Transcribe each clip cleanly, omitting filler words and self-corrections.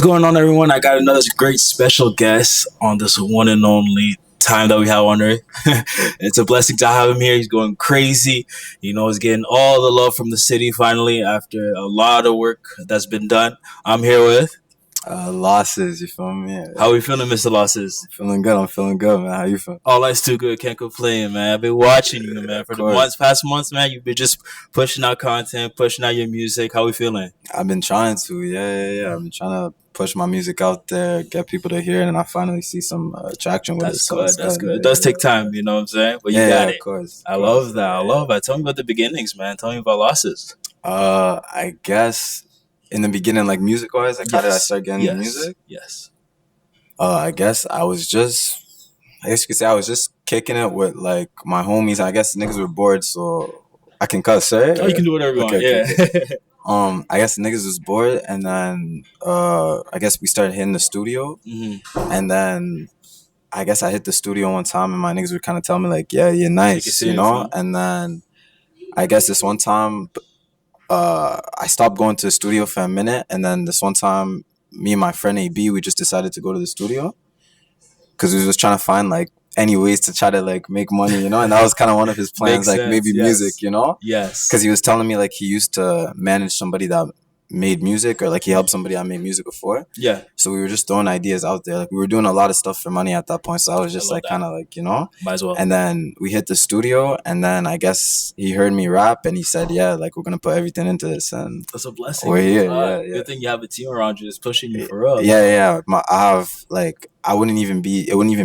What's going on, everyone? I got another great special guest on this one and only time that we have on Earth. It's a blessing to have him here. He's going crazy. He's getting all the love from the city finally after a lot of work that's been done. I'm here with. Losses, you feel me? How are we feeling, Mr. Losses? Feeling good. I'm feeling good, man. How you feel? All life's too good. Can't complain, man. I've been watching you, man, for the past months, man. You've been just pushing out content, pushing out your music. How we feeling? I've been trying to, yeah. I've been trying to push my music out there, get people to hear it, and I finally see some traction with it. That's good. It does take time, you know what I'm saying? But you got it. Of course. I love that. I love that. Tell me about the beginnings, man. Tell me about Losses. I guess in the beginning, like music wise, like how did I start getting into music? Yes. I guess you could say I was just kicking it with like my homies. I guess the niggas were bored, so I can cuss, right? Oh, you can do whatever you want. Yeah. Okay. I guess the niggas was bored, and then I guess we started hitting the studio, and then I guess I hit the studio one time, and my niggas were kind of telling me like, "Yeah, you're nice," you know. And then I guess this one time, I stopped going to the studio for a minute, and then this one time, me and my friend AB, we just decided to go to the studio because we was trying to find like any ways to try to like make money, you know, and that was kind of one of his plans, like maybe music, you know. Yes. Because he was telling me like he used to manage somebody that made music, or like he helped somebody that made music before. Yeah. So we were just throwing ideas out there. Like we were doing a lot of stuff for money at that point. So I was just like kind of like, you know. Might as well. And then we hit the studio, and then I guess he heard me rap, and he said, "Yeah, like we're gonna put everything into this." And that's a blessing. We're here. Yeah. Good thing you have a team around you that's pushing you for real. Yeah. I have like it wouldn't even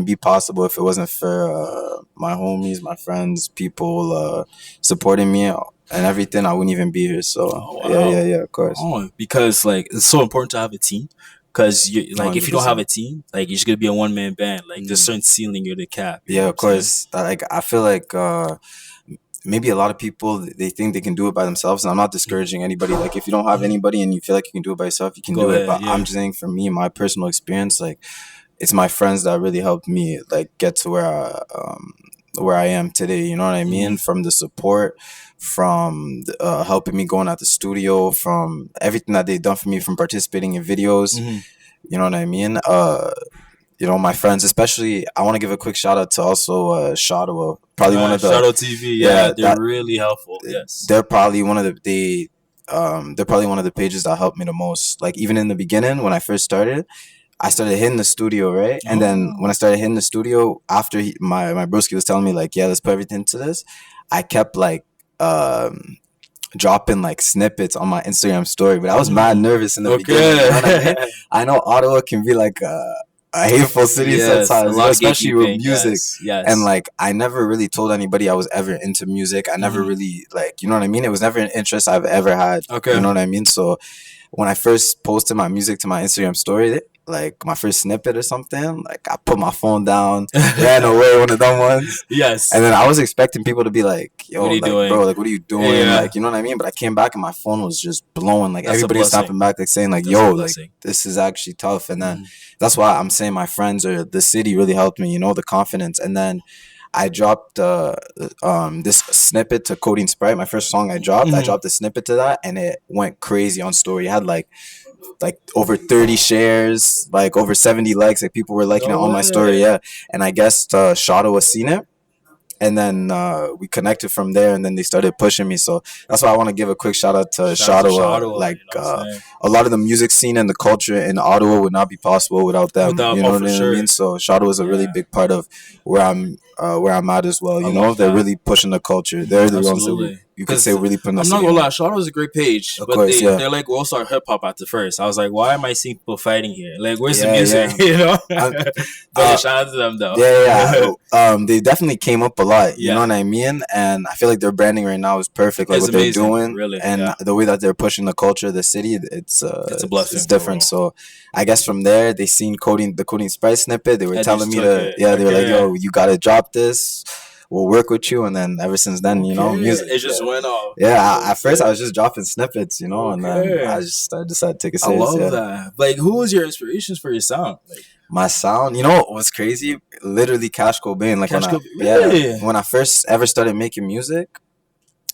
be possible if it wasn't for my homies, my friends, people supporting me and everything. I wouldn't even be here. So yeah, of course. Because like it's so important to have a team. Because you like 100%. If you don't have a team, like you're just gonna be a one-man band. Like there's a certain ceiling you're the cap. Yeah, of course. Like I feel like maybe a lot of people, they think they can do it by themselves, and I'm not discouraging anybody. Like if you don't have anybody and you feel like you can do it by yourself, you can do it. But I'm just saying, for me, my personal experience, like it's my friends that really helped me like get to where I am today. You know what I mean? From the support, from helping me going at the studio, from everything that they've done for me, from participating in videos. You know what I mean? You know, my friends, especially, I want to give a quick shout out to also Shadow, probably one of the Shadow TV. Yeah, they're really helpful. Yes, they're probably one of they're probably one of the pages that helped me the most. Like even in the beginning when I first started, I started hitting the studio, right? And then when I started hitting the studio, after my broski was telling me like, yeah, let's put everything into this, I kept like dropping like snippets on my Instagram story, but I was mad nervous in the beginning. You know what I mean? I know Ottawa can be like a hateful city sometimes, especially with music. Yes. And like I never really told anybody I was ever into music. I never really like, you know what I mean? It was never an interest I've ever had. You know what I mean? So when I first posted my music to my Instagram story, like my first snippet or something, like I put my phone down, ran away, one of them ones. Yes. And then I was expecting people to be like, yo, what are you doing? Bro, like what are you doing? Like, you know what I mean? But I came back and my phone was just blowing. Like everybody was snapping back, like saying like, yo, like this is actually tough. And then that's why I'm saying my friends or the city really helped me, you know, the confidence. And then I dropped this snippet to Codeine Sprite, my first song I dropped. I dropped a snippet to that, and it went crazy on story. It had like over 30 shares, like over 70 likes. Like people were liking it on my story, yeah. And I guess Shadow was seen it, and then we connected from there, and then they started pushing me. So that's why I want to give a quick shout out to Shadow. Like a lot of the music scene and the culture in Ottawa would not be possible without them. You know what I mean? So Shadow is a really big part of where I'm at as well. You know, they're really pushing the culture. They're the ones that you could say really putting us. I'm not gonna lie, Shadow is a great page, but they're like we'll start hip hop at the first. I was like, why am I seeing people fighting here? Like, where's the music? You know. But shout out to them though. They definitely came up a lot. You know what I mean? And I feel like their branding right now is perfect. Like what they're doing, really, and the way that they're pushing the culture of the city, it's a blessing. It's different. So I guess from there they seen the Codeine Sprite snippet. They were telling me they were like, yo, you gotta drop this. We'll work with you, and then ever since then, you know, music. It just went off. Yeah, at first I was just dropping snippets, you know, and then I decided to take a serious. I love that. Like, who was your inspirations for your sound? Like, my sound, you know, what was crazy? Literally, Cash Cobain. Like when I first ever started making music,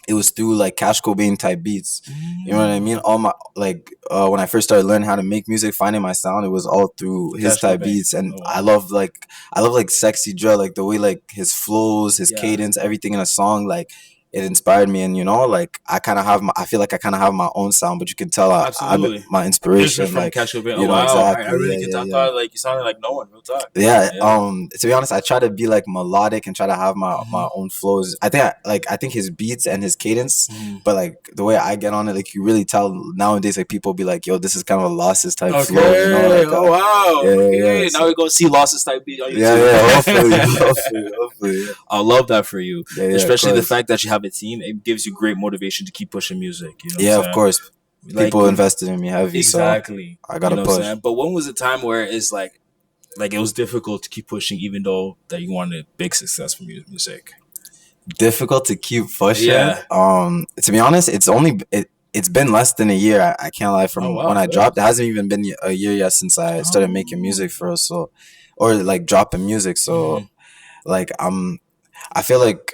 it was through like Cash Cobain type beats. You know what I mean? All my like when I first started learning how to make music, finding my sound, it was all through his Cash type Cobain. beats. And Oh, I wow. love like Sexy Drill, like the way like his flows, his Yeah. cadence, everything in a song, like it inspired me. And you know, like I feel like I kind of have my own sound, but you can tell I'm Absolutely. my Just inspiration, from like, Cash Cobain. Oh you know, wow. I exactly. really Yeah, can yeah, tell. I yeah. thought like you sounded like no one. Real talk. Yeah, Yeah. to be honest, I try to be like melodic and try to have Mhm. my own flows. I think his beats and his cadence, Mhm. but like the way I get on it, like you really tell nowadays, like people be like, yo, this is kind of a losses type flow, you know, Okay. like Oh wow. yeah, yeah, yeah. Okay. Now So we go see Losses type beat on yeah, yeah, hopefully, YouTube. hopefully, yeah. I love that for you, Yeah, yeah, of especially the course. fact that you have a team. It gives you great motivation to keep pushing music. You know what I'm Yeah, of saying? course. Like People invested in me heavy, so exactly. I You gotta know what I'm push. saying? But when was the time where it's like it was difficult to keep pushing, even though that you wanted big success from music? Difficult to keep pushing. Yeah. To be honest, it's been less than a year. I can't lie. Oh From when wow. I Good. dropped, it hasn't even been a year yet since I started making Oh. music for us. So, or like dropping music. So, Mhm. like I feel like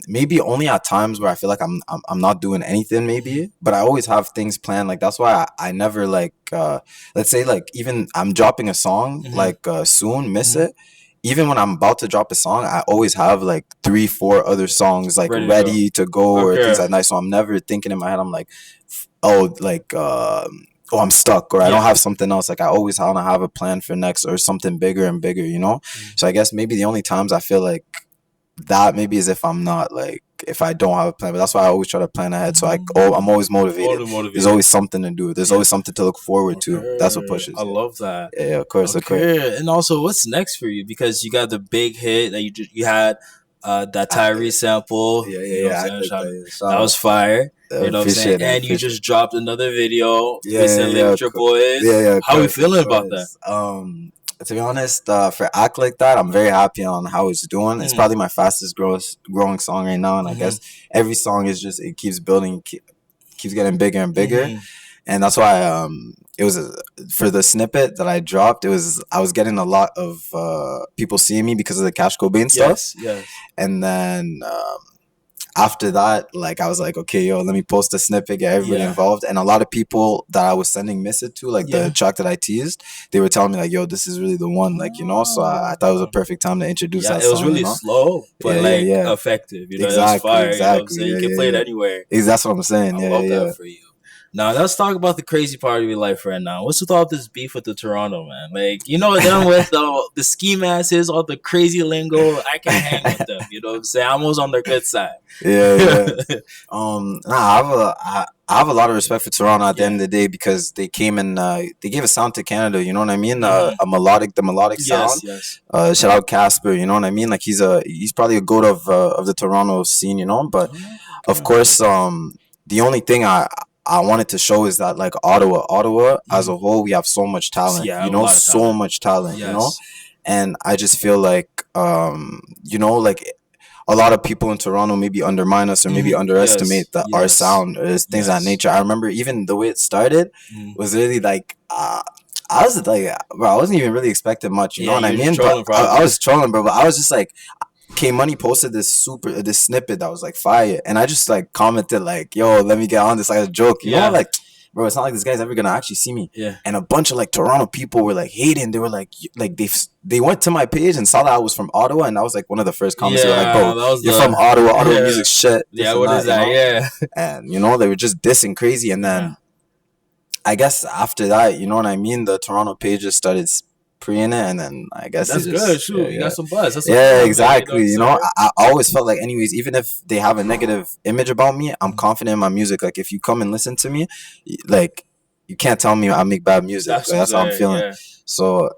maybe only at times where I feel like I'm not doing anything maybe, but I always have things planned. Like that's why I never like let's say like even I'm dropping a song Mhm. like soon, Miss Mhm. It. Even when I'm about to drop a song, I always have like 3, 4 other songs like Ready to go. ready to go or things Okay. like that. So I'm never thinking in my head. I'm like, oh, like oh, I'm stuck or I don't Yeah. have something else. Like I always want to have a plan for next or something bigger and bigger. You know. Mhm. So I guess maybe the only times I feel like that maybe is if I'm not like if I don't have a plan. But that's why I always try to plan ahead. So I'm always motivated. Totally There's motivated. always something to do. There's Yeah. always something to look forward to. That's what Okay. I pushes. Yeah, love that. yeah, yeah, of course, of course. Okay. And also, what's next for you? Because you got the big hit that you had that I, Tyrese sample. yeah, You know yeah, what yeah. I'm Act saying? like that. Yeah. That Shout was out. fire. You know what I'm saying? Appreciate it. And you Appreciate just dropped another video it. Yeah, yeah, recently yeah. with your boys. Yeah, yeah, of How are you course, of feeling about that? course. To be honest, for Act Like That, I'm very happy on how it's doing. It's Mm, probably my fastest growing song right now, and I mm-hmm, guess every song is just it keeps building, keeps getting bigger and bigger, mm-hmm. and that's why it was for the snippet that I dropped. I was getting a lot of people seeing me because of the Cash Cobain stuff, Yes, yes. and then after that, like I was like, okay, yo, let me post a snippet, get everybody Yeah, involved. And a lot of people that I was sending Miss It to, like the yeah. track that I teased, they were telling me like, yo, this is really the one, like, you know. So I thought it was a Oh. perfect time to introduce Yeah, that it was song, you really know. slow, but Yeah, yeah, like yeah. effective. You know, it was Exactly, fire. You know what I'm exactly. saying? You Yeah, can yeah, play it yeah. anywhere. That's what I'm saying. I Yeah, love yeah, that for you. Now let's talk about the crazy part of your life right now. What's with all this beef with the Toronto man? Like, you know, them with the ski masses, all the crazy lingo. I can't hang with yeah. them. You know what I'm saying? I'm always on their good side. Yeah, yeah. Nah, I have a lot of respect for Toronto at the Yeah. end of the day because they came and they gave a sound to Canada. You know what I mean? Mhm. The melodic sound. Yes, yes. Shout out Casper. You know what I mean? Like he's probably a goat of the Toronto scene. You know, but Oh, of okay. course, the only thing I wanted to show is that like Ottawa as a whole, we have so much talent. Yeah, I You have a know, lot of so talent. much talent. You know, Yes. and I just feel like you know, like a lot of people in Toronto maybe undermine us or maybe Yes, underestimate our yes, sound or things of that yes. nature. I remember even the way it started Mhm. was really like I was like, bro, I wasn't even really expecting much, you know Yeah, what I you're just mean? But trolling I probably. was trolling, bro. But I was just like, K Money posted this snippet that was like fire, and I just like commented like, "Yo, let me get on this like a joke," you know, Yeah, like, bro, it's not like this guy's ever gonna actually see me. yeah. And a bunch of like Toronto people were like hating. They were like they went to my page and saw that I was from Ottawa, and that was like one of the first comments. They were like, Yeah, "Bro, that was you're from the Ottawa. Ottawa yeah. music shit, Yeah, this and what is that," you that? know. Yeah. And you know they were just dissing crazy, and Yeah. then I guess after that, you know what I mean. The Toronto pages started preying it, and then I guess it That's good. just yeah, Shoot, you yeah. got some buzz. That's what's Yeah, up, man. You know what I'm exactly. You know, saying? I always felt like, anyways, even if they have a negative image about me, I'm Mhm. confident in my music. Like, if you come and listen to me, like, you can't tell me I make bad music. That's Like, what I'm that's how I'm saying. feeling. Yeah. So,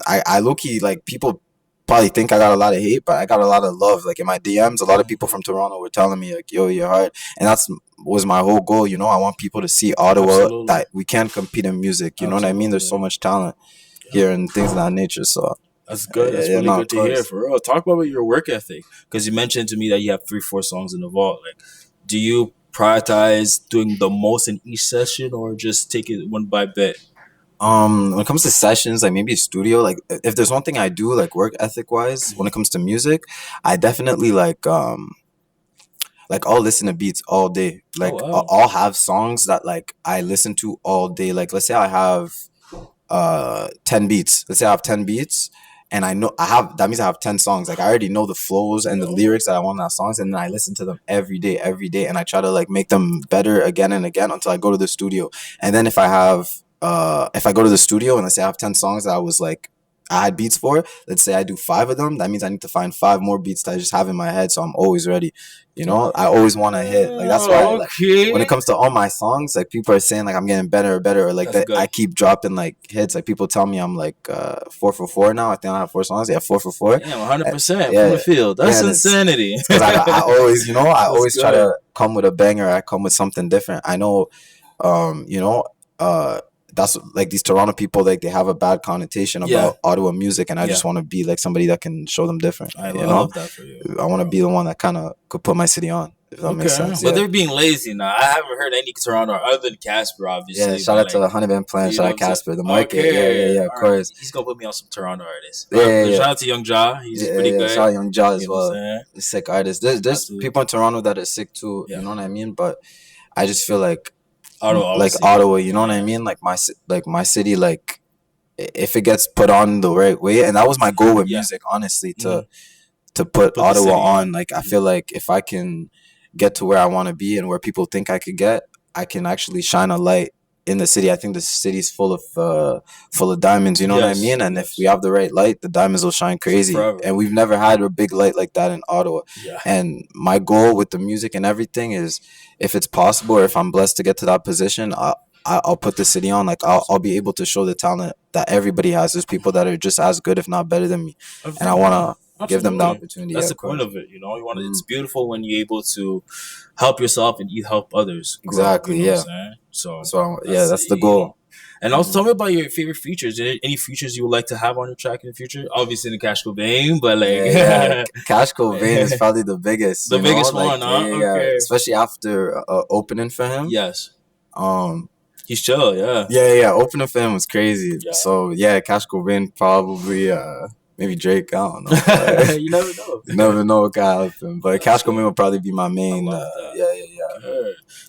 I low key, like, people probably think I got a lot of hate, but I got a lot of love. Like, in my DMs, a lot of people from Toronto were telling me, like, yo, you're hard. And that's was my whole goal. You know, I want people to see Ottawa Absolutely. that we can compete in music. You know what I mean? There's so Absolutely. much talent Yeah. here and things of that nature. So, That's good. yeah, That's yeah, really no, good of to hear. course. For real. Talk about your work ethic because you mentioned to me that you have 3, 4 songs in the vault. Like, do you prioritize doing the most in each session or just take it one by bit? When it comes to sessions, like maybe a studio, like if there's one thing I do, like work ethic wise, when it comes to music, I definitely like I'll listen to beats all day. Like I'll have songs that like I listen to all day. Like let's say I have 10 beats. Let's say I have 10 beats and I know I have that means I have 10 songs. Like I already know the flows and the lyrics that I want in that songs, and then I listen to them every day, and I try to like make them better again and again until I go to the studio. And then if I go to the studio and let's say I have 10 songs that I had beats for, let's say I do 5 of them, that means I need to find 5 more beats that I just have in my head, so I'm always ready. You know, I always want to hit. Like that's why like, when it comes to all my songs, like people are saying like I'm getting better or better, or like that I keep dropping like hits. Like people tell me I'm like 4 for 4 now. I think I have 4 songs. Yeah, 4 for 4. Yeah, 100% from the field. That's insanity. Because I always, you know, I always try to come with a banger. I come with something different. I know, you know, that's like these Toronto people, like they have a bad connotation about Ottawa music, and I just want to be like somebody that can show them different. I love that for you. I want to be the one that kind of could put my city on, if that makes sense. But they're being lazy now. I haven't heard any Toronto other than Casper, obviously. Yeah, shout out to Honey Been Playing, shout out Casper, the market. Yeah, of course. He's gonna put me on some Toronto artists. Yeah. Shout out to Young Ja. He's pretty good. Shout out Young Ja as well. He's a sick artist. There's people in Toronto that are sick too. You know what I mean? But I just feel like Ottawa, you know what I mean? Like my city, like if it gets put on the right way, and that was my goal with music, honestly, to put Ottawa on. Like I feel like if I can get to where I want to be and where people think I could get, I can actually shine a light in the city. I think the city's full of diamonds, you know what I mean? And if we have the right light, the diamonds will shine crazy. And we've never had a big light like that in Ottawa. And my goal with the music and everything is, if it's possible, or if I'm blessed to get to that position, I'll put the city on. Like I'll be able to show the talent that everybody has. There's people that are just as good, if not better than me, and I want to give them the opportunity. That's the point of it, you know. You want it's beautiful when you're able to help yourself and you help others. Exactly. You know that's the goal. And also tell me about your favorite features. Any features you would like to have on your track in the future? Obviously in the Cash Cobain, but like Cash Cobain is probably the biggest. The biggest one, huh? Okay. Especially after opening for him. Yes. He's chill, Opening for him was crazy. Yeah. So Cash Cobain probably maybe Drake, I don't know. You never know. You never know what can happen. But Cash Cobain will probably be my main.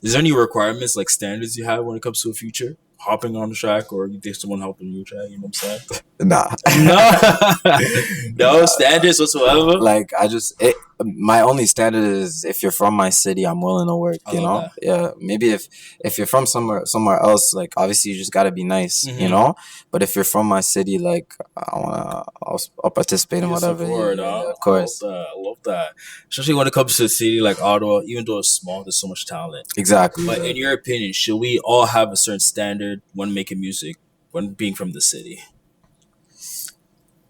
Is there any requirements, like standards you have when it comes to a feature? Hopping on the track, or you think someone helping you track? You know what I'm saying? No standards whatsoever. Like my only standard is if you're from my city, I'm willing to work. You know, maybe if you're from somewhere else, like obviously you just gotta be nice, you know. But if you're from my city, like I'll participate in whatever. Of course, I love that. Especially when it comes to a city like Ottawa, even though it's small, there's so much talent. Exactly. But in your opinion, should we all have a certain standard when making music, when being from the city?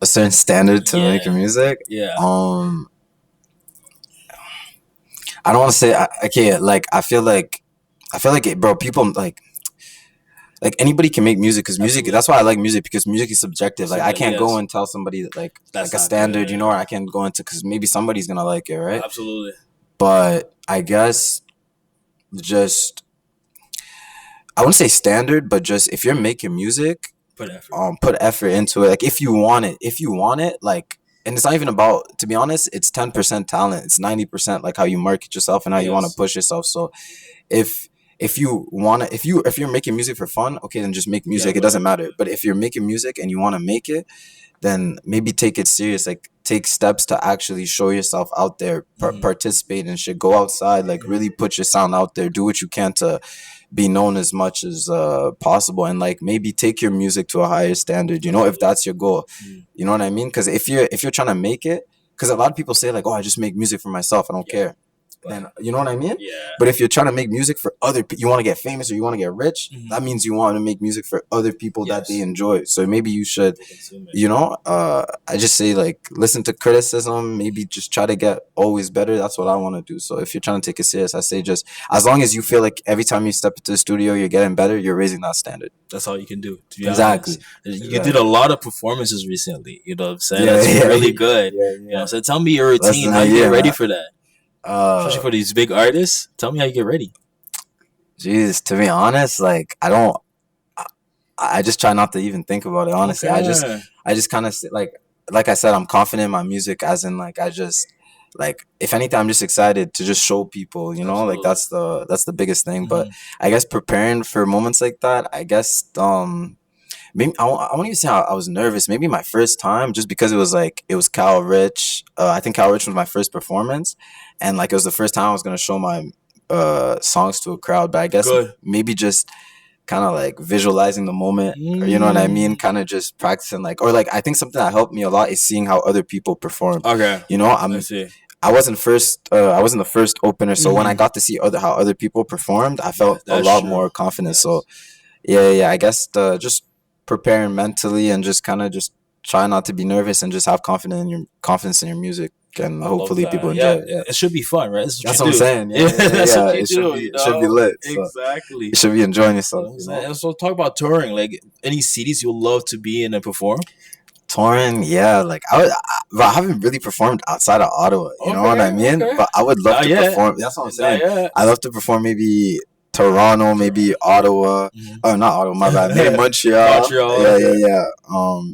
A certain standard to making music? Yeah. I don't want to say okay. Like I feel like it, bro. People like anybody can make music, because music. That's why I like music, because music is subjective. Like I can't go and tell somebody that like a standard, you know, or I can't go into, because maybe somebody's gonna like it, right? Absolutely. But I guess just I wouldn't say standard, but just if you're making music, put effort into it. Like if you want it, like. And it's not even about, to be honest, it's 10% talent. It's 90% like how you market yourself and how you want to push yourself. So if you want to, if you're making music for fun, okay, then just make music. It doesn't matter. But if you're making music and you want to make it, then maybe take it serious. Like take steps to actually show yourself out there, participate and shit. Go outside, like really put your sound out there. Do what you can to be known as much as possible, and like maybe take your music to a higher standard, you know, if that's your goal. You know what I mean? Because if you're trying to make it, because a lot of people say like, oh, I just make music for myself, I don't care. Then you know what I mean? Yeah. But if you're trying to make music for other people, you want to get famous or you want to get rich, that means you want to make music for other people that they enjoy. So maybe you should, you know, I just say like listen to criticism, maybe just try to get always better. That's what I want to do. So if you're trying to take it serious, I say just as long as you feel like every time you step into the studio you're getting better, you're raising that standard. That's all you can do. Exactly. You did a lot of performances recently. You know what I'm saying? That's really good. You know, so tell me your routine. How you get ready for that? Especially for these big artists. Tell me how you get ready. Jeez, to be honest, like I just try not to even think about it. Honestly, I just kind of like I said, I'm confident in my music, as in like I just like if anything, I'm just excited to just show people, you know, like that's the biggest thing. But I guess preparing for moments like that, I guess maybe I won't even say I was nervous. Maybe my first time, just because it was Cal Rich. I think Cal Rich was my first performance, and like it was the first time I was gonna show my songs to a crowd. But I guess maybe just kind of like visualizing the moment, or, you know what I mean? Kind of just practicing, like, or like I think something that helped me a lot is seeing how other people perform. Okay, you know, I wasn't first. I wasn't the first opener, so when I got to see how other people performed, I felt a lot more confident. Yes. So, yeah. I guess just preparing mentally and just kind of just try not to be nervous and just have confidence in your music, and hopefully people enjoy it. Yeah. It should be fun, right? That's what I'm saying. Yeah, it should be lit. So exactly. You should be enjoying yourself. And so talk about touring. Like any cities you'll love to be in and perform. Touring, yeah, like I haven't really performed outside of Ottawa. You know what I mean? Okay. But I would love to perform. That's what I'm saying. I love to perform maybe Toronto, maybe Ottawa. Oh, not Ottawa, my bad. Maybe Montreal. Yeah.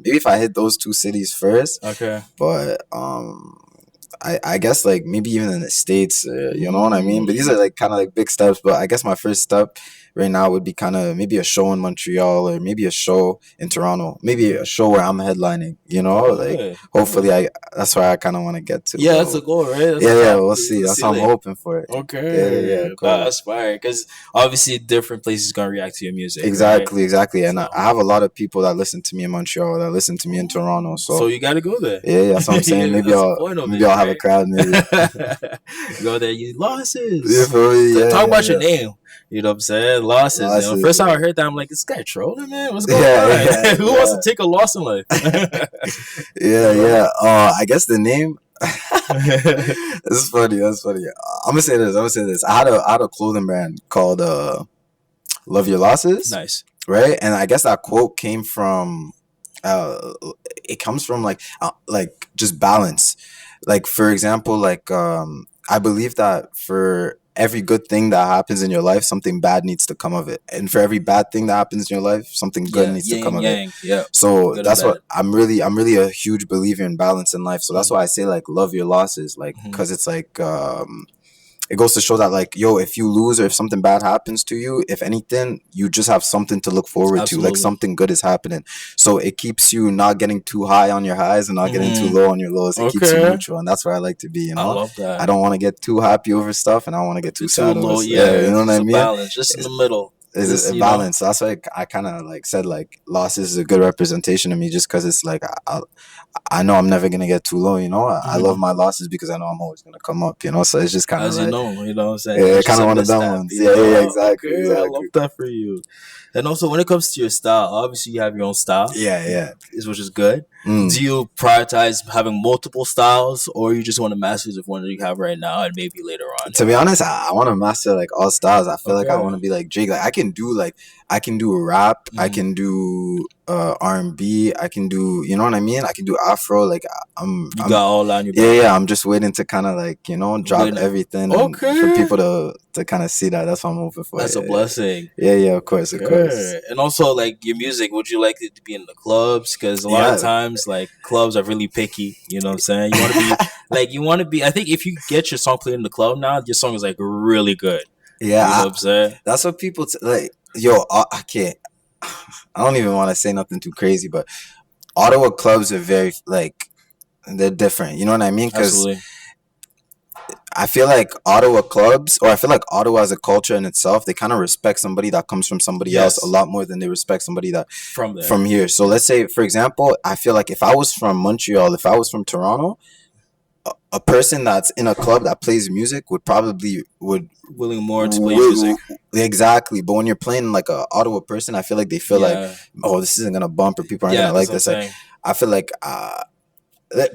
Maybe if I hit those two cities first. Okay. But I guess like maybe even in the States, you know what I mean? But these are like kind of like big steps. But I guess my first step right now would be kind of maybe a show in Montreal, or maybe a show in Toronto, maybe a show where I'm headlining, you know, like hopefully that's where I kind of want to get to. Yeah, that's the goal, right? We'll see. That's how I'm hoping for it. Okay. Yeah. Cool. That's fire, because obviously different places gonna react to your music. Exactly. And I have a lot of people that listen to me in Montreal, that listen to me in Toronto. So you got to go there. Yeah, that's what I'm saying. Maybe I'll have a crowd. Maybe go there. You losses. Talk about your name. You know what I'm saying? Losses. You know, first time I heard that, I'm like, this guy trolling, man. What's going on? Who wants to take a loss in life? I guess the name. This is funny. That's funny. I'm gonna say this. I had a clothing brand called Love Your Losses. Nice. Right, and I guess that quote came from. It comes from like just balance. Like, for example, like I believe that for every good thing that happens in your life, something bad needs to come of it, and for every bad thing that happens in your life, something good needs to come of it. Yeah. So that's what I'm really a huge believer in balance in life. So that's why I say like love your losses, like because it's like it goes to show that like, yo, if you lose or if something bad happens to you, if anything, you just have something to look forward to, like something good is happening. So it keeps you not getting too high on your highs and not getting too low on your lows. It keeps you neutral, and that's where I like to be. You know, I love that. I don't want to get too happy over stuff, and I don't want to get too sad low. Yeah, you know what I mean. Balance, just in the middle. Is a balance. So that's why I kind of like said like losses is a good representation of me, just because it's like I know I'm never gonna get too low. You know, I love my losses because I know I'm always gonna come up. You know, so it's just kind of like, you know what I'm saying. Yeah, kind of one of them ones. Yeah, exactly. I love that for you. And also, when it comes to your style, obviously you have your own style. Yeah. Which is good. Do you prioritize having multiple styles, or you just want to master the one that you have right now and maybe later on? To be honest, I want to master like all styles. I feel like I want to be like Drake. Like I can do rap. I can do R&B. I can do, you know what I mean? I can do Afro. Like you got all on your back. Yeah. I'm just waiting to kind of like, you know, drop everything. For people to kind of see that. That's what I'm hoping for. That's a blessing. Yeah, of course. And also, like, your music, would you like it to be in the clubs? Because a lot of times, like, clubs are really picky. You know what I'm saying? You want to be, I think if you get your song played in the club now, your song is, like, really good. Yeah. You know what I'm saying? That's what people, like, yo, I can't, I don't even want to say nothing too crazy, but Ottawa clubs are very, like, they're different. You know what I mean? Because I feel like Ottawa clubs, or I feel like Ottawa as a culture in itself, they kind of respect somebody that comes from somebody else a lot more than they respect somebody that from here. So let's say, for example, I feel like if I was from Montreal, if I was from Toronto, a person that's in a club that plays music would willing more to play music. Exactly. But when you're playing like a Ottawa person, I feel like they feel like, oh, this isn't gonna bump, or people aren't gonna like this. Like, I feel like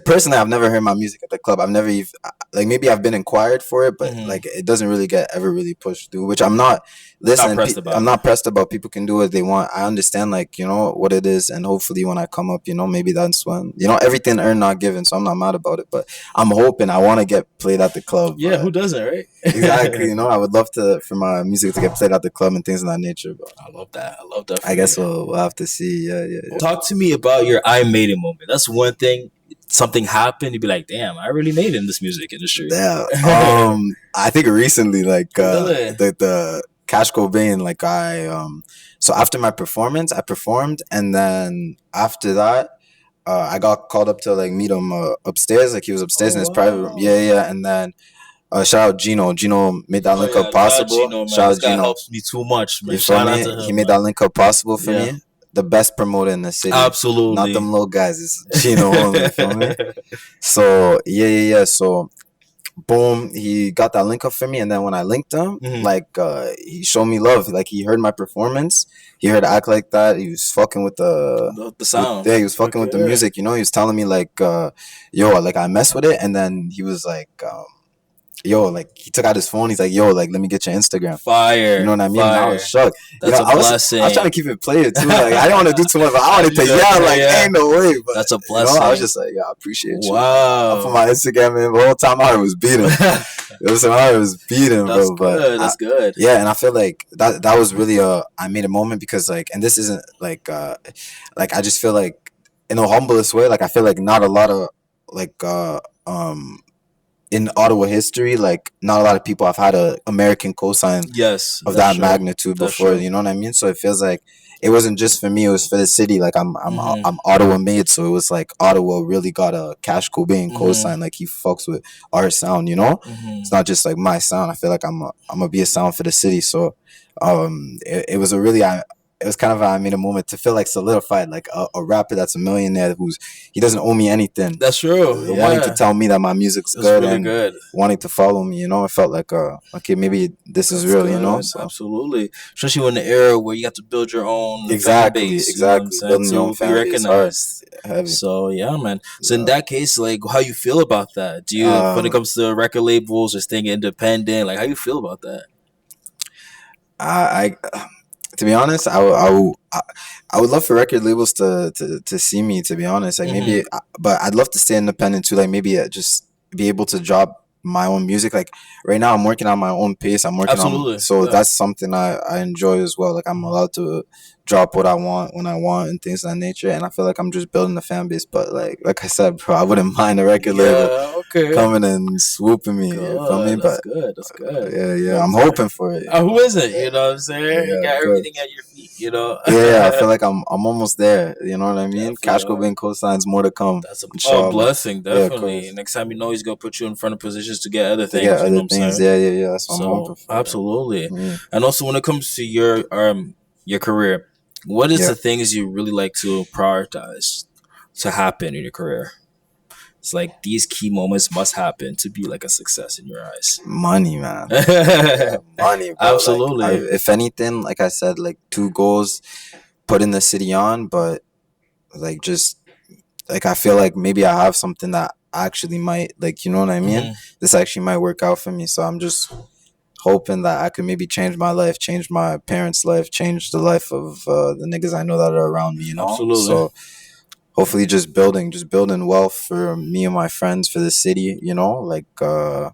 personally, I've never heard my music at the club. I've never even, like, maybe I've been inquired for it, but like it doesn't really get ever really pushed through, which I'm not. Listen, I'm not pressed about. People can do what they want. I understand, like, you know, what it is, and hopefully when I come up, you know, maybe that's when, you know, everything earned, not given. So I'm not mad about it, but I'm hoping I want to get played at the club. Yeah, who doesn't, right? Exactly. You know, I would love for my music to get played at the club and things of that nature. But I love that. I guess we'll have to see. Yeah. Talk to me about your I Made It moment. That's one thing something happened, you'd be like, damn, I really made it in this music industry? Yeah. I think recently, like Really? the Cash Cobain, like so after my performance, I performed, and then after that, I got called up to like meet him upstairs. Like he was upstairs Oh in his private room. wow. Yeah, yeah. And then shout out Gino. Gino made that Oh link yeah, up shout out possible. Gino, man. Shout This out guy Gino. helps me too much, man. You feel Shout out me? to He him, made man. that link up possible for Yeah, me. The best promoter in the city. Not absolutely. them little guys. It's Gino only. You feel me? So yeah. So boom, he got that link up for me, and then when I linked him, like he showed me love. Like he heard my performance, he heard Act Like That. He was fucking with the sound. yeah, he was fucking with the music. You know, he was telling me like, yo, like I mess with it, and then he was like, yo, like he took out his phone. He's like, yo, like let me get your Instagram. Fire. You know what I mean? Fire. I was shocked. That's a blessing. I was trying to keep it player too. Like I didn't want to do too much, but I wanted to yell like, ain't no way. But that's a blessing. I was just like, yeah, I appreciate you. Wow. I put my Instagram in. The whole time I was beating. That's bro. Good. That's good. Yeah, and I feel like that was really I made a moment because like, and this isn't like I just feel like in the humblest way, like I feel like not a lot of like in Ottawa history, like not a lot of people have had a American cosign of that magnitude before. You know what I mean? So it feels like it wasn't just for me; it was for the city. Like I'm Ottawa made, so it was like Ottawa really got a Cash Cobain cosign. Like he fucks with our sound. You know, it's not just like my sound. I feel like I'm gonna be a sound for the city. So it was a really it was kind of I made a moment to feel like solidified, like a rapper that's a millionaire he doesn't owe me anything. That's true. Wanting to tell me that my music's that's good really and good. Wanting to follow me, you know, it felt like okay, maybe this is real, good. You know. So. Absolutely, especially in the era where you have to build your own fan base, building your own fan base. So yeah, man. So in that case, like, how you feel about that? Do you, when it comes to record labels or staying independent, like, how you feel about that? I to be honest, I would love for record labels to see me. To be honest, like maybe, but I'd love to stay independent too. Like maybe just be able to drop my own music. Like right now, I'm working on my own pace. I'm working on, so that's something I enjoy as well. Like I'm allowed to drop what I want when I want and things of that nature. And I feel like I'm just building a fan base. But like I said, bro, I wouldn't mind a record label coming and swooping me. You feel me? That's good. That's good. Yeah. I'm hoping for it. Who is it? You know what I'm saying? You got everything at your feet. You know. Yeah, I feel like I'm almost there. You know what I mean? Cash Cobain cosigns, more to come. That's a blessing, definitely. Next time you know he's gonna put you in front of positions to get other things. Yeah, other things. Yeah. That's what I'm hoping for. Absolutely. And also when it comes to your career, what is the things you really like to prioritize to happen in your career? It's like these key moments must happen to be like a success in your eyes. Money, man. Money, bro. Absolutely. Like, if anything, like I said, like 2 goals, putting the city on, but like just like I feel like maybe I have something that actually might, like, you know what I mean? This actually might work out for me. So I'm just hoping that I could maybe change my life, change my parents' life, change the life of the niggas I know that are around me, you know? Absolutely. So hopefully just building wealth for me and my friends, for the city, you know? Like, yeah,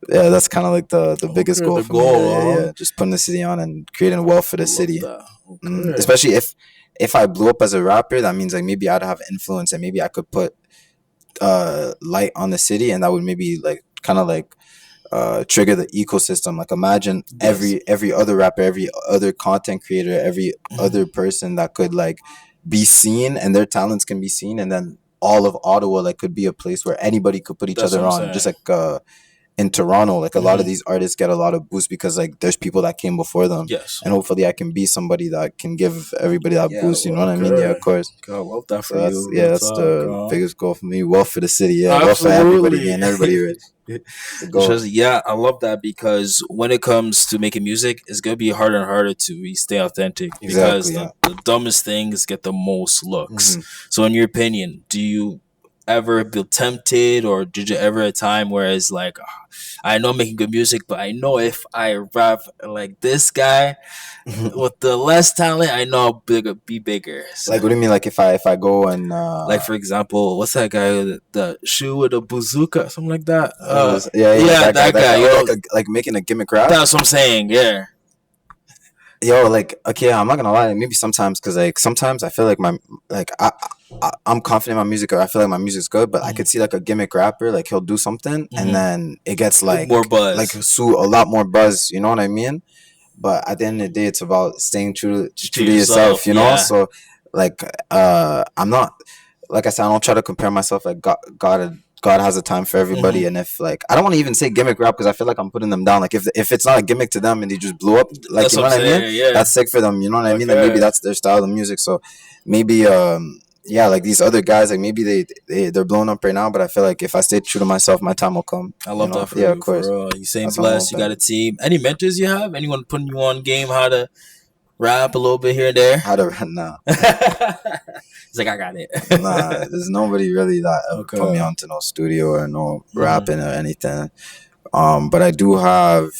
that's kind of like the biggest goal for me. Yeah, just putting the city on and creating wealth for the city. Especially if I blew up as a rapper, that means like maybe I'd have influence and maybe I could put light on the city, and that would maybe like kind of like trigger the ecosystem. Like imagine every other rapper, every other content creator, every other person that could like be seen and their talents can be seen, and then all of Ottawa like could be a place where anybody could put each other on. Just like in Toronto, like a lot of these artists get a lot of boost because like there's people that came before them. Yes. And hopefully I can be somebody that can give everybody that boost. You know what I mean? Yeah, of course. God, well, that for you. Yeah, that's the biggest goal for me. Wealth for the city. Yeah, wealth for everybody and everybody rich. Yeah, I love that because when it comes to making music, it's gonna be harder and harder to stay authentic because the dumbest things get the most looks. So, in your opinion, do you ever feel tempted, or did you ever a time where it's like, I know I'm making good music, but I know if I rap like this guy with the less talent, I know I'll be bigger. So, like, what do you mean? Like, if I go and like, for example, what's that guy, the shoe with a bazooka, something like that? That guy. You know, like making a gimmick rap. That's what I'm saying. Yeah. Yo, like, okay, I'm not gonna lie. Maybe sometimes, cause like sometimes I feel like I'm confident in my music, or I feel like my music's good, but I could see like a gimmick rapper, like he'll do something and then it gets like more buzz, like a lot more buzz. You know what I mean? But at the end of the day, it's about staying true to yourself. You know, so like I'm not, like I said, I don't try to compare myself. Like God has a time for everybody, and if like I don't want to even say gimmick rap because I feel like I'm putting them down. Like if it's not a gimmick to them and they just blew up, like that's you know what I mean? Yeah. That's sick for them. You know what I mean? Like maybe that's their style of music. So maybe yeah, like these other guys, like maybe they're blowing up right now, but I feel like if I stay true to myself, my time will come. I love that for you. Of course. You saying blessed, you got a team. Any mentors you have? Anyone putting you on game how to rap a little bit here and there? How to nah. He's like, I got it. Nah, there's nobody really that put me onto no studio or no rapping or anything. But I do have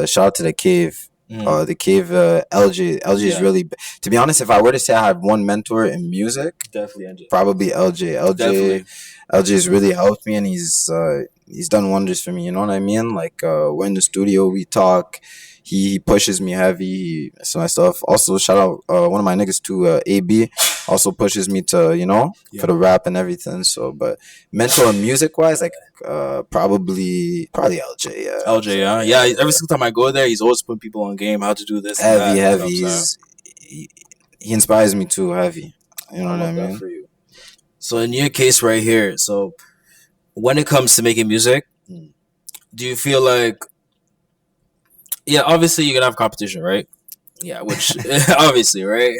shout out to the Cave. The Cave, LG is really, to be honest, if I were to say I had one mentor in music, definitely LG. Probably LG has really helped me, and he's done wonders for me. You know what I mean? Like we're in the studio, we talk. He pushes me heavy, so my stuff. Also, shout out one of my niggas too, AB, also pushes me to for the rap and everything. So, but mentor and music wise, like probably LJ. Yeah, LJ. Yeah. Every single time I go there, he's always putting people on game how to do this. Heavy. He inspires me too. Heavy. You know what I mean? For you. So in your case right here, so when it comes to making music, do you feel like? Yeah, obviously you're gonna have competition, right? Yeah, which obviously, right?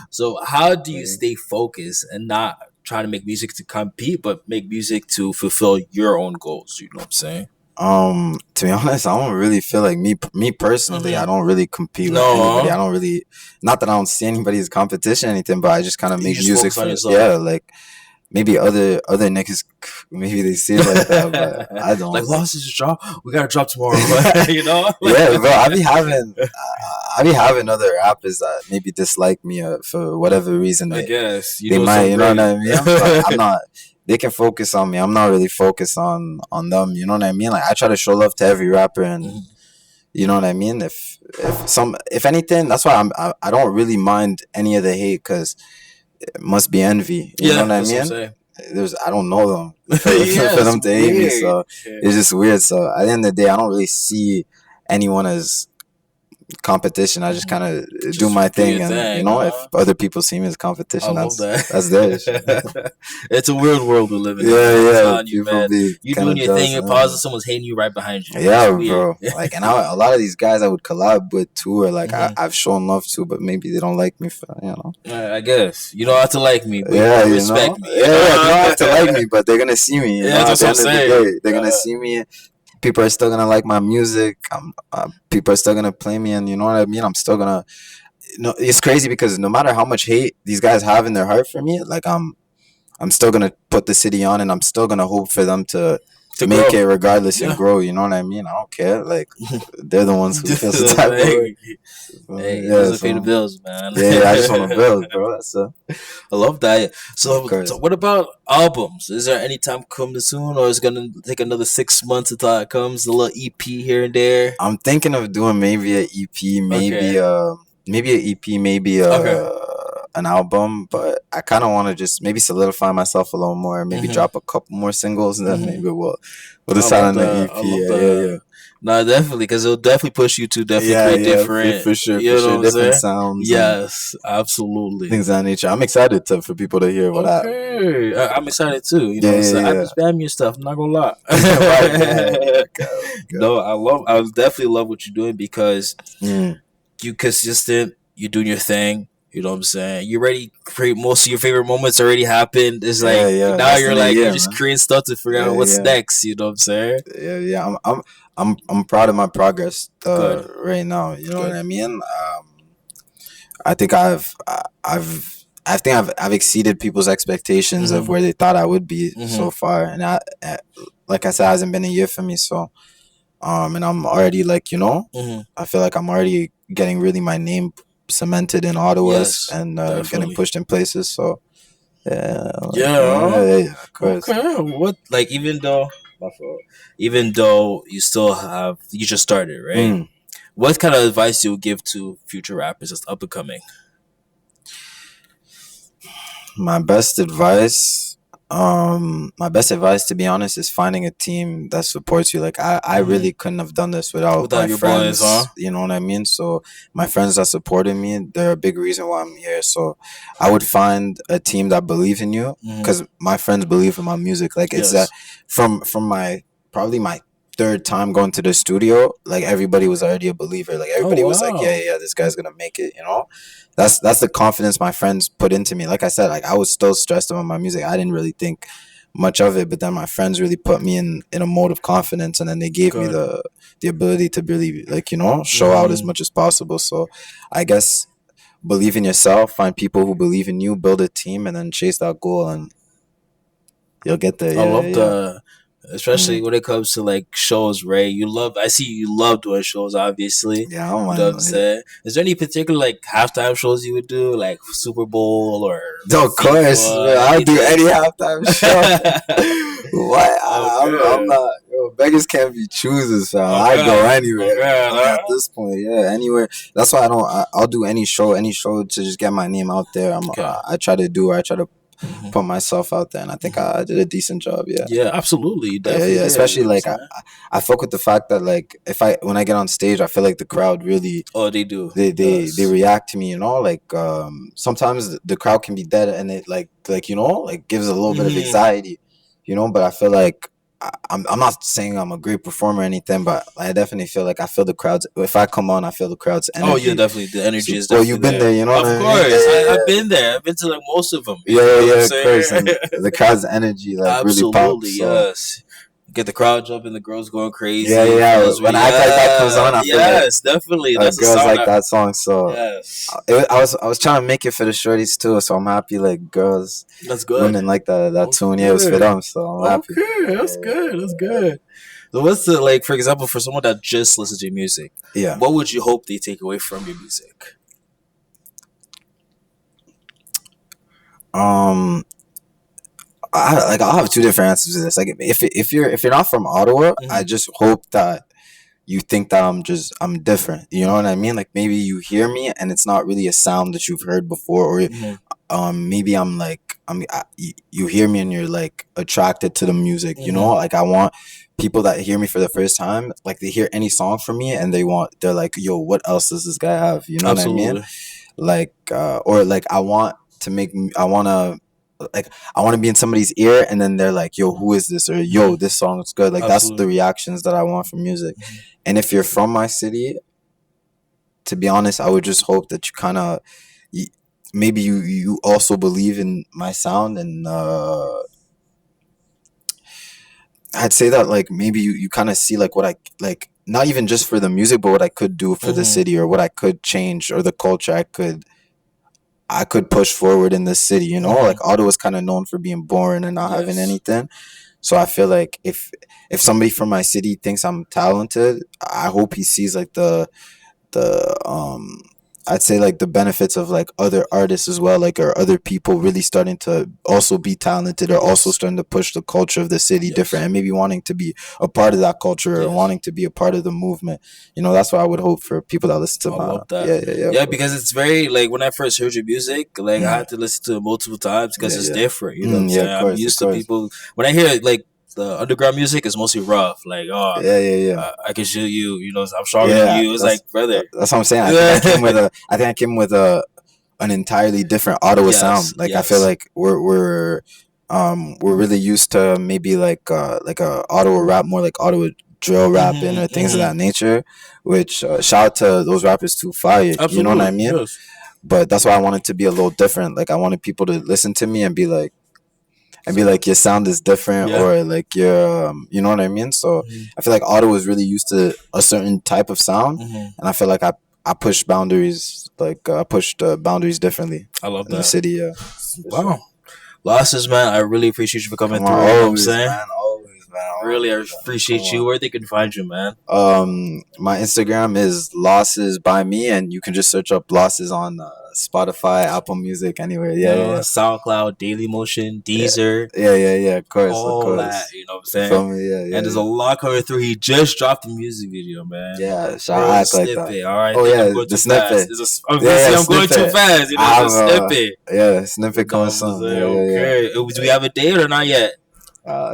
So how do you stay focused and not try to make music to compete, but make music to fulfill your own goals? You know what I'm saying? To be honest, I don't really feel like me personally. I don't really compete with anybody. I don't really, not that I don't see anybody as competition or anything, but I just kind of make music for like. Maybe other niggas, maybe they see it like that, but I don't. Like, Lost is a drop. We gotta drop tomorrow, you know? Yeah, bro. I be having other rappers that maybe dislike me for whatever reason. I guess they might, you know what I mean? But I'm not. They can focus on me. I'm not really focused on them. You know what I mean? Like I try to show love to every rapper, and you know what I mean. If anything, that's why I don't really mind any of the hate because. It must be envy. You know what I mean? I don't know them for them to hate me, so it's just weird. So at the end of the day, I don't really see anyone as competition. I just kind of do my thing, and if other people see me as competition, that's theirs. It's a weird world we live in. Yeah. You doing your thing, and pause, someone's hating you right behind you. Yeah, bro. Like, and a lot of these guys I would collab with too, or like I've shown love to, but maybe they don't like me for I guess you don't have to like me, but you respect me. Yeah, they don't have to like me, but they're gonna see me. That's what I'm saying. They're gonna see me. People are still gonna like my music. People are still gonna play me, and you know what I mean. I'm still gonna. It's crazy because no matter how much hate these guys have in their heart for me, like I'm still gonna put the city on, and I'm still gonna hope for them to make it regardless and grow. You know what I mean? I don't care. Like they're the ones who feel some type of way. Hey, pay the bills, man. Yeah, I just want to build, bro. That's I love that. So what about albums? Is there any time coming soon, or is it gonna take another 6 months until it comes? A little EP here and there. I'm thinking of doing maybe an EP, maybe an EP, maybe an album, but I kind of want to just maybe solidify myself a little more, maybe drop a couple more singles, and then maybe we'll decide on the EP. Yeah. No, definitely, because it'll definitely push you to create different, for sure, different sounds. Yes, absolutely. Things of that nature. I'm excited for people to hear what I'm excited too. I've been spamming your stuff. I'm not gonna lie. No, I definitely love what you're doing because you consistent. You're doing your thing. You know what I'm saying? You already create most of your favorite moments already happened. It's like now you're just creating stuff to figure out what's next. You know what I'm saying? Yeah. I'm proud of my progress right now. You know what I mean? I think I've exceeded people's expectations of where they thought I would be so far, and like I said, it hasn't been a year for me. So, and I'm already like I feel like I'm already getting really my name cemented in Ottawa and getting pushed in places. So, of course. Okay. What even though you just started, right? What kind of advice do you give to future rappers that's up and coming? My best advice, my best advice, to be honest, is finding a team that supports you. Like I Mm-hmm. really couldn't have done this without Without my your boys, huh? friends. You know what I mean? So my friends that supported me, they're a big reason why I'm here. So I would find a team that believes in you, Mm-hmm. because my friends believe in my music. Like it's Yes. from my probably my third time going to the studio, like everybody was already a believer. Like everybody was like, wow. yeah, this guy's gonna make it. You know, that's the confidence my friends put into me. Like I said, like I was still stressed about my music. I didn't really think much of it, but then my friends really put me in a mode of confidence, and then they gave me Good. the ability to really, like, you know, show out as Mm-hmm. much as possible. So I guess believe in yourself, find people who believe in you, build a team, and then chase that goal, and you'll get there. I Yeah, love yeah, yeah. the, especially when it comes to like shows, Ray. You love. I see you love doing shows. Obviously, Yeah, I don't you know what I'm mind. saying. Is there any particular like halftime shows you would do, like Super Bowl or No, of course, man, FIFA, I'll do anything? any halftime show. What? I'm Okay. not. Yo, beggars can't be choosers, fam. I go Okay. anywhere. Okay. Like, at this point, yeah, anywhere. That's why I don't. I'll do any show to just get my name out there. Okay. I try to do. I try to Mhm. put myself out there, and I think I did a decent job. Yeah. Yeah, absolutely. You Yeah, definitely yeah. did. You Especially know what I'm like saying? I fuck with the fact that, like, if I when I get on stage, I feel like the crowd really Oh, they do. they Yes. react to me, you know, like sometimes the crowd can be dead, and it like, you know, like gives a little bit of Mhm. anxiety, you know, but I feel like I'm not saying I'm a great performer or anything, but I definitely feel like I feel the crowds. If I come on, I feel the crowd's Oh, yeah, energy. definitely. The energy So, is well, definitely you've been there. there, you know what Of I mean? course, I've been there. I've been to like most of them. You know what I'm Yeah, of course, saying? and the crowd's energy like really Absolutely, pops. So yes. Get the crowd jumping, the girls going yeah, crazy. yeah. Feels When me, I act like that comes on, I feel like yes, definitely. That's a girls sound. like that song. So Yes, I was trying to make it for the shorties too. So I'm happy like girls, that's good. women like that tune. Yeah, it was for Okay, them. So I'm happy. okay, Yeah, that's good. That's good. So, what's the like? For example, for someone that just listens to your music, yeah. what would you hope they take away from your music? Um, I'll have two different answers to this. Like if you're not from Ottawa, I Mm-hmm. just hope that you think that I'm different. You know what I mean? Like maybe you hear me and it's not really a sound that you've heard before, or Mm-hmm. maybe you hear me and you're like attracted to the music. You know, Mm-hmm. like I want people that hear me for the first time, like they hear any song from me and they're like, yo, what else does this guy have? You know what I mean? Absolutely. Like or like I want to like I want to be in somebody's ear and then they're like, yo, who is this? Or yo, Mm-hmm. this song is good. Like that's the Absolutely. reactions that I want from music. And if you're from my city, to be honest, I would just hope that you kind of maybe you also believe in my sound, and I'd say that like maybe you kind of see like what I like, not even just for the music, but what I could do for the Mm-hmm. city, or what I could change, or the culture I could push forward in this city. You know, Mm-hmm. like Ottawa's kind of known for being boring and not having Yes. anything. So I feel like if somebody from my city thinks I'm talented, I hope he sees like the I'd say like the benefits of like other artists as well, like, or other people really starting to also be talented, or also Yes. starting to push the culture of the city Yes. different, and maybe wanting to be a part of that culture, or Yes. wanting to be a part of the movement. You know, that's what I would hope for people that listen to I my. love that. Yeah, yeah, yeah, of Yeah, course. because it's very like when I first heard your music, like I Mm, had to listen to it multiple times because yeah, it's yeah. different. You know what I'm Yeah, saying? of I'm course, of used to course. people when I hear like the underground music is mostly rough. Like, oh, Yeah, yeah, yeah. I can shoot you. You know, I'm stronger than Yeah, you. It's like, brother. that's what I'm saying. I think I came with a an entirely different Ottawa sound. Yes. Like I feel Yes. like we're really used to maybe like a Ottawa rap, more like Ottawa drill rapping Mm-hmm. or things of Mm-hmm. that nature. Which shout out to those rappers too, fire. You know what I Absolutely. mean? Yes. But that's why I wanted to be a little different. Like I wanted people to listen to me and be like, your sound is different, Yeah. or like your you know what I mean. So Mm-hmm. I feel like Ottawa is really used to a certain type of sound, Mm-hmm. and I feel like I push boundaries, like I pushed boundaries differently I love in the that. city. Yeah, for sure. Wow. Losses, man. I really appreciate you for coming Come on, through. You know what I'm always, saying? man, always, man, Really, I always, man. Come appreciate you. on. Where they can find you, man. My Instagram is losses by me, and you can just search up losses on Spotify, Apple Music, anywhere. Yeah. SoundCloud, Dailymotion, Deezer. Yeah. Of course. That, you know what I'm saying? Yeah. And there's a lot coming through. He just dropped the music video, man. Yeah, I act like that. All right. Oh yeah, the snippet. I'm going too fast. You know, the snippet. Yeah, snippet coming soon. Okay. Do we have a date or not yet?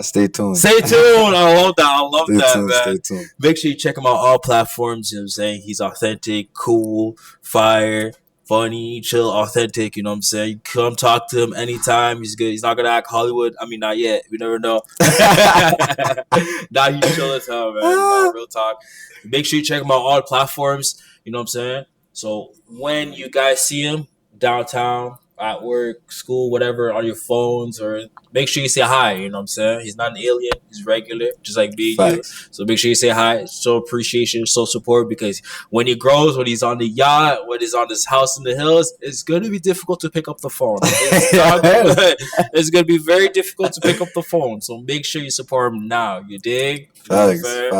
Stay tuned. Stay tuned. I love that, man. Stay tuned. Make sure you check him out on all platforms. You know what I'm saying? He's authentic, cool, fire, funny, chill, authentic. You know what I'm saying? You come talk to him anytime. He's good. He's not gonna act Hollywood. I mean, not yet. We never know. Nah, he's chill as hell, man. Nah, real talk. Make sure you check him out on all platforms. You know what I'm saying? So when you guys see him downtown, at work, school, whatever, on your phones, or make sure you say hi. You know what I'm saying? He's not an alien. He's regular, just like being you. So make sure you say hi. Show appreciation, show support, because when he grows, when he's on the yacht, when he's on his house in the hills, it's going to be difficult to pick up the phone. It's going to be very difficult to pick up the phone. So make sure you support him now. You dig? You know